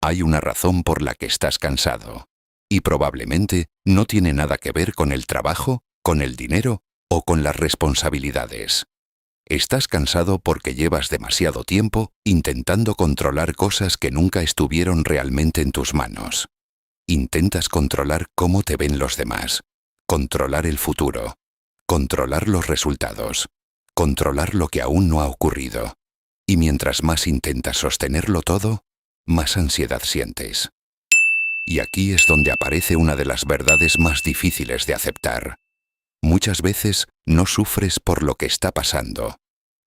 Hay una razón por la que estás cansado. Y probablemente no tiene nada que ver con el trabajo, con el dinero o con las responsabilidades. Estás cansado porque llevas demasiado tiempo intentando controlar cosas que nunca estuvieron realmente en tus manos. Intentas controlar cómo te ven los demás, controlar el futuro, controlar los resultados, controlar lo que aún no ha ocurrido. Y mientras más intentas sostenerlo todo, más ansiedad sientes. Y aquí es donde aparece una de las verdades más difíciles de aceptar. Muchas veces no sufres por lo que está pasando.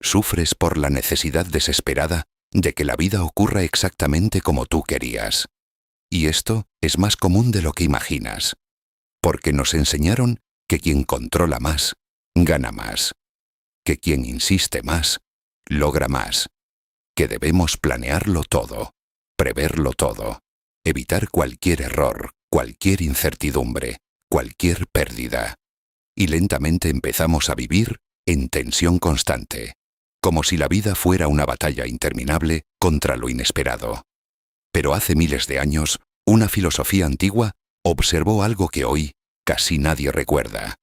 Sufres por la necesidad desesperada de que la vida ocurra exactamente como tú querías. Y esto es más común de lo que imaginas. Porque nos enseñaron que quien controla más, gana más. Que quien insiste más, logra más. Que debemos planearlo todo, preverlo todo, evitar cualquier error, cualquier incertidumbre, cualquier pérdida. Y lentamente empezamos a vivir en tensión constante, como si la vida fuera una batalla interminable contra lo inesperado. Pero hace miles de años, una filosofía antigua observó algo que hoy casi nadie recuerda.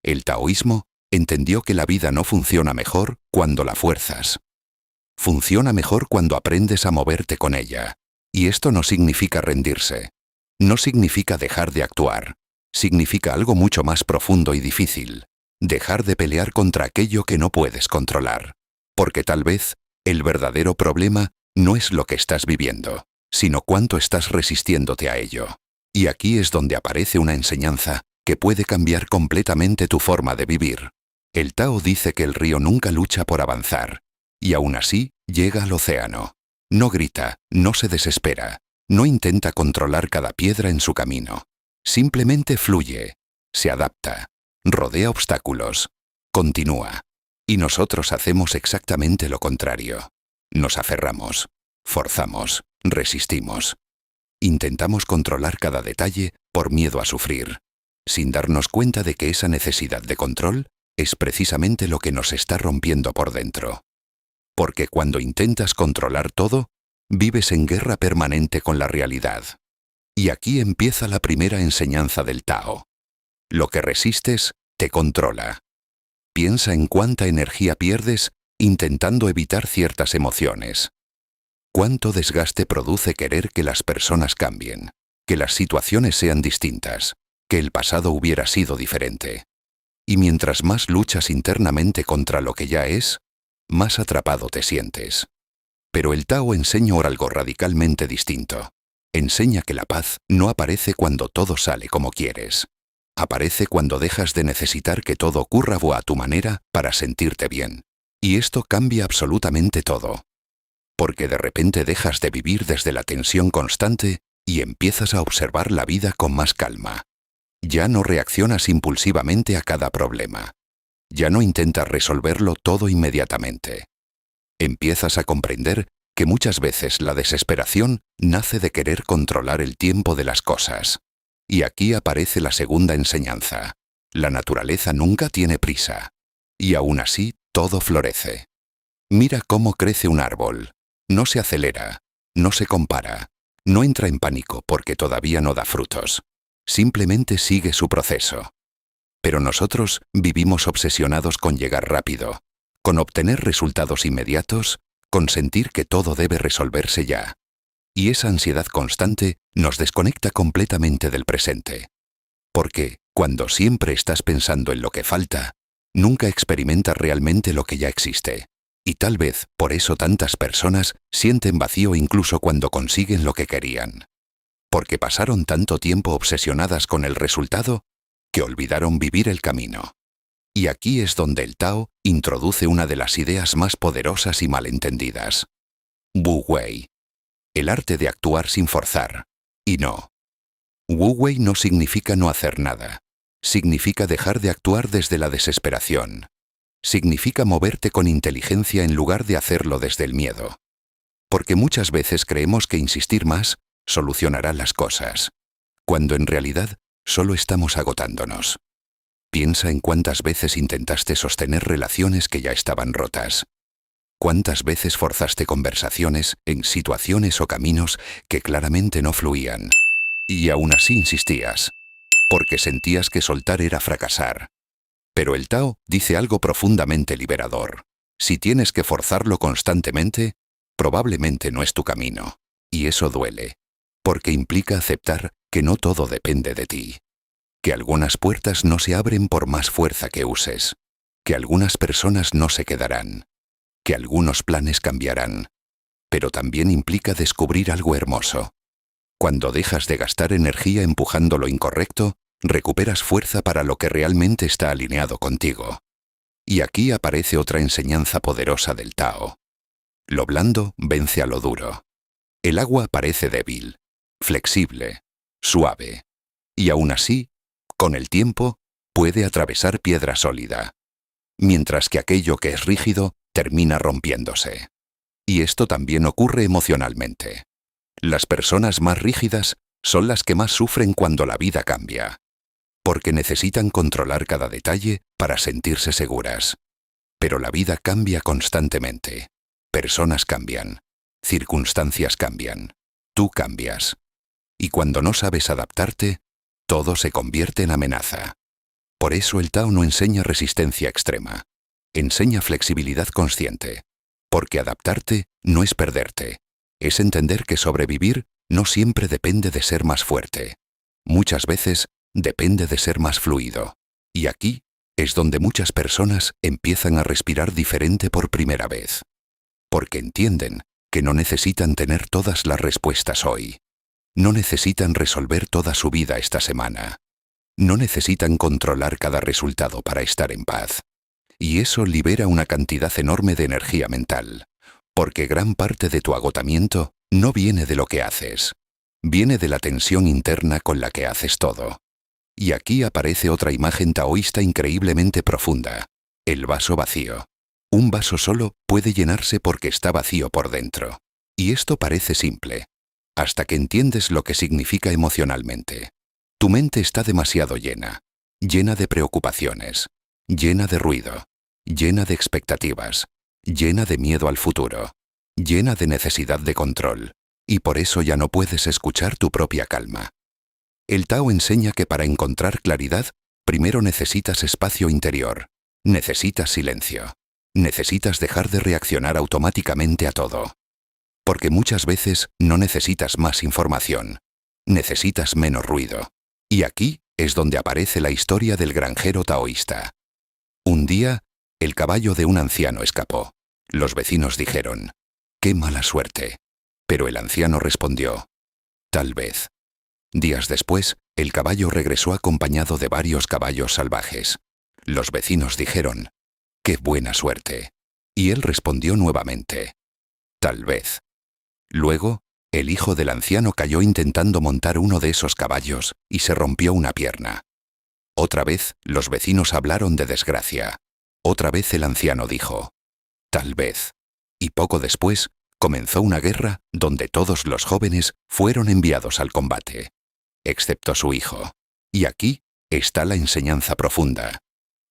El taoísmo entendió que la vida no funciona mejor cuando la fuerzas. Funciona mejor cuando aprendes a moverte con ella. Y esto no significa rendirse. No significa dejar de actuar. Significa algo mucho más profundo y difícil. Dejar de pelear contra aquello que no puedes controlar. Porque tal vez el verdadero problema no es lo que estás viviendo, sino cuánto estás resistiéndote a ello. Y aquí es donde aparece una enseñanza que puede cambiar completamente tu forma de vivir. El Tao dice que el río nunca lucha por avanzar, y aún así llega al océano. No grita, no se desespera, no intenta controlar cada piedra en su camino. Simplemente fluye, se adapta, rodea obstáculos, continúa. Y nosotros hacemos exactamente lo contrario. Nos aferramos, forzamos, resistimos. Intentamos controlar cada detalle por miedo a sufrir, sin darnos cuenta de que esa necesidad de control es precisamente lo que nos está rompiendo por dentro. Porque cuando intentas controlar todo, vives en guerra permanente con la realidad. Y aquí empieza la primera enseñanza del Tao. Lo que resistes te controla. Piensa en cuánta energía pierdes intentando evitar ciertas emociones. Cuánto desgaste produce querer que las personas cambien, que las situaciones sean distintas, que el pasado hubiera sido diferente. Y mientras más luchas internamente contra lo que ya es, más atrapado te sientes. Pero el Tao enseña algo radicalmente distinto. Enseña que la paz no aparece cuando todo sale como quieres. Aparece cuando dejas de necesitar que todo ocurra a tu manera para sentirte bien. Y esto cambia absolutamente todo. Porque de repente dejas de vivir desde la tensión constante y empiezas a observar la vida con más calma. Ya no reaccionas impulsivamente a cada problema. Ya no intentas resolverlo todo inmediatamente. Empiezas a comprender que muchas veces la desesperación nace de querer controlar el tiempo de las cosas. Y aquí aparece la segunda enseñanza. La naturaleza nunca tiene prisa. Y aún así, todo florece. Mira cómo crece un árbol. No se acelera, no se compara, no entra en pánico porque todavía no da frutos. Simplemente sigue su proceso. Pero nosotros vivimos obsesionados con llegar rápido, con obtener resultados inmediatos, con sentir que todo debe resolverse ya. Y esa ansiedad constante nos desconecta completamente del presente. Porque, cuando siempre estás pensando en lo que falta, nunca experimentas realmente lo que ya existe. Y tal vez por eso tantas personas sienten vacío incluso cuando consiguen lo que querían. Porque pasaron tanto tiempo obsesionadas con el resultado que olvidaron vivir el camino. Y aquí es donde el Tao introduce una de las ideas más poderosas y malentendidas. Wu Wei. El arte de actuar sin forzar. Y no. Wu Wei no significa no hacer nada. Significa dejar de actuar desde la desesperación. Significa moverte con inteligencia en lugar de hacerlo desde el miedo. Porque muchas veces creemos que insistir más solucionará las cosas, cuando en realidad solo estamos agotándonos. Piensa en cuántas veces intentaste sostener relaciones que ya estaban rotas. ¿Cuántas veces forzaste conversaciones en situaciones o caminos que claramente no fluían? Y aún así insistías, porque sentías que soltar era fracasar. Pero el Tao dice algo profundamente liberador. Si tienes que forzarlo constantemente, probablemente no es tu camino. Y eso duele, porque implica aceptar que no todo depende de ti. Que algunas puertas no se abren por más fuerza que uses. Que algunas personas no se quedarán. Que algunos planes cambiarán. Pero también implica descubrir algo hermoso. Cuando dejas de gastar energía empujando lo incorrecto, recuperas fuerza para lo que realmente está alineado contigo. Y aquí aparece otra enseñanza poderosa del Tao. Lo blando vence a lo duro. El agua parece débil, flexible, suave. Y aún así, con el tiempo, puede atravesar piedra sólida. Mientras que aquello que es rígido termina rompiéndose. Y esto también ocurre emocionalmente. Las personas más rígidas son las que más sufren cuando la vida cambia. Porque necesitan controlar cada detalle para sentirse seguras. Pero la vida cambia constantemente. Personas cambian. Circunstancias cambian. Tú cambias. Y cuando no sabes adaptarte, todo se convierte en amenaza. Por eso el Tao no enseña resistencia extrema. Enseña flexibilidad consciente. Porque adaptarte no es perderte. Es entender que sobrevivir no siempre depende de ser más fuerte. Muchas veces depende de ser más fluido. Y aquí es donde muchas personas empiezan a respirar diferente por primera vez. Porque entienden que no necesitan tener todas las respuestas hoy. No necesitan resolver toda su vida esta semana. No necesitan controlar cada resultado para estar en paz. Y eso libera una cantidad enorme de energía mental. Porque gran parte de tu agotamiento no viene de lo que haces. Viene de la tensión interna con la que haces todo. Y aquí aparece otra imagen taoísta increíblemente profunda. El vaso vacío. Un vaso solo puede llenarse porque está vacío por dentro. Y esto parece simple, hasta que entiendes lo que significa emocionalmente. Tu mente está demasiado llena. Llena de preocupaciones. Llena de ruido. Llena de expectativas. Llena de miedo al futuro, llena de necesidad de control, y por eso ya no puedes escuchar tu propia calma. El Tao enseña que para encontrar claridad, primero necesitas espacio interior, necesitas silencio, necesitas dejar de reaccionar automáticamente a todo. Porque muchas veces no necesitas más información, necesitas menos ruido. Y aquí es donde aparece la historia del granjero taoísta. Un día, el caballo de un anciano escapó. Los vecinos dijeron, ¡qué mala suerte! Pero el anciano respondió, tal vez. Días después, el caballo regresó acompañado de varios caballos salvajes. Los vecinos dijeron, ¡qué buena suerte! Y él respondió nuevamente, tal vez. Luego, el hijo del anciano cayó intentando montar uno de esos caballos y se rompió una pierna. Otra vez, los vecinos hablaron de desgracia. Otra vez el anciano dijo, tal vez. Y poco después, comenzó una guerra donde todos los jóvenes fueron enviados al combate, excepto su hijo. Y aquí está la enseñanza profunda.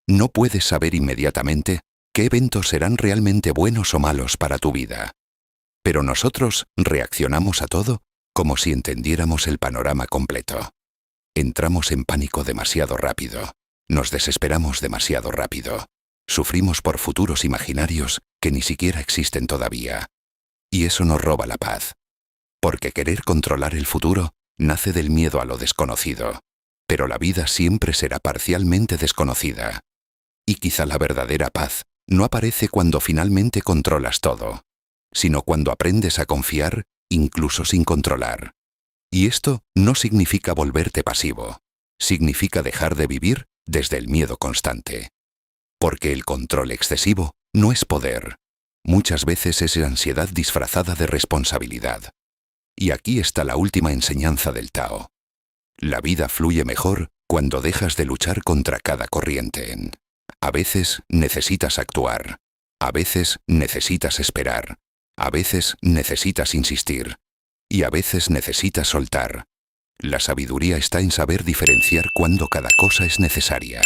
No puedes saber inmediatamente qué eventos serán realmente buenos o malos para tu vida. Pero nosotros reaccionamos a todo como si entendiéramos el panorama completo. Entramos en pánico demasiado rápido. Nos desesperamos demasiado rápido. Sufrimos por futuros imaginarios que ni siquiera existen todavía. Y eso nos roba la paz. Porque querer controlar el futuro nace del miedo a lo desconocido. Pero la vida siempre será parcialmente desconocida. Y quizá la verdadera paz no aparece cuando finalmente controlas todo, sino cuando aprendes a confiar incluso sin controlar. Y esto no significa volverte pasivo. Significa dejar de vivir desde el miedo constante. Porque el control excesivo no es poder. Muchas veces es ansiedad disfrazada de responsabilidad. Y aquí está la última enseñanza del Tao. La vida fluye mejor cuando dejas de luchar contra cada corriente. A veces necesitas actuar. A veces necesitas esperar. A veces necesitas insistir. Y a veces necesitas soltar. La sabiduría está en saber diferenciar cuándo cada cosa es necesaria.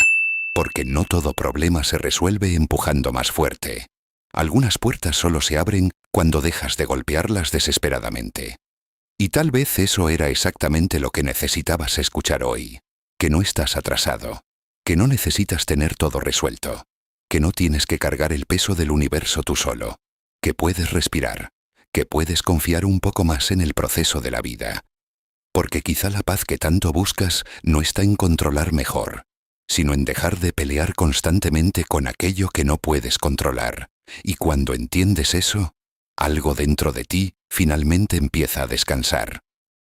Porque no todo problema se resuelve empujando más fuerte. Algunas puertas solo se abren cuando dejas de golpearlas desesperadamente. Y tal vez eso era exactamente lo que necesitabas escuchar hoy. Que no estás atrasado. Que no necesitas tener todo resuelto. Que no tienes que cargar el peso del universo tú solo. Que puedes respirar. Que puedes confiar un poco más en el proceso de la vida. Porque quizá la paz que tanto buscas no está en controlar mejor, sino en dejar de pelear constantemente con aquello que no puedes controlar. Y cuando entiendes eso, algo dentro de ti finalmente empieza a descansar.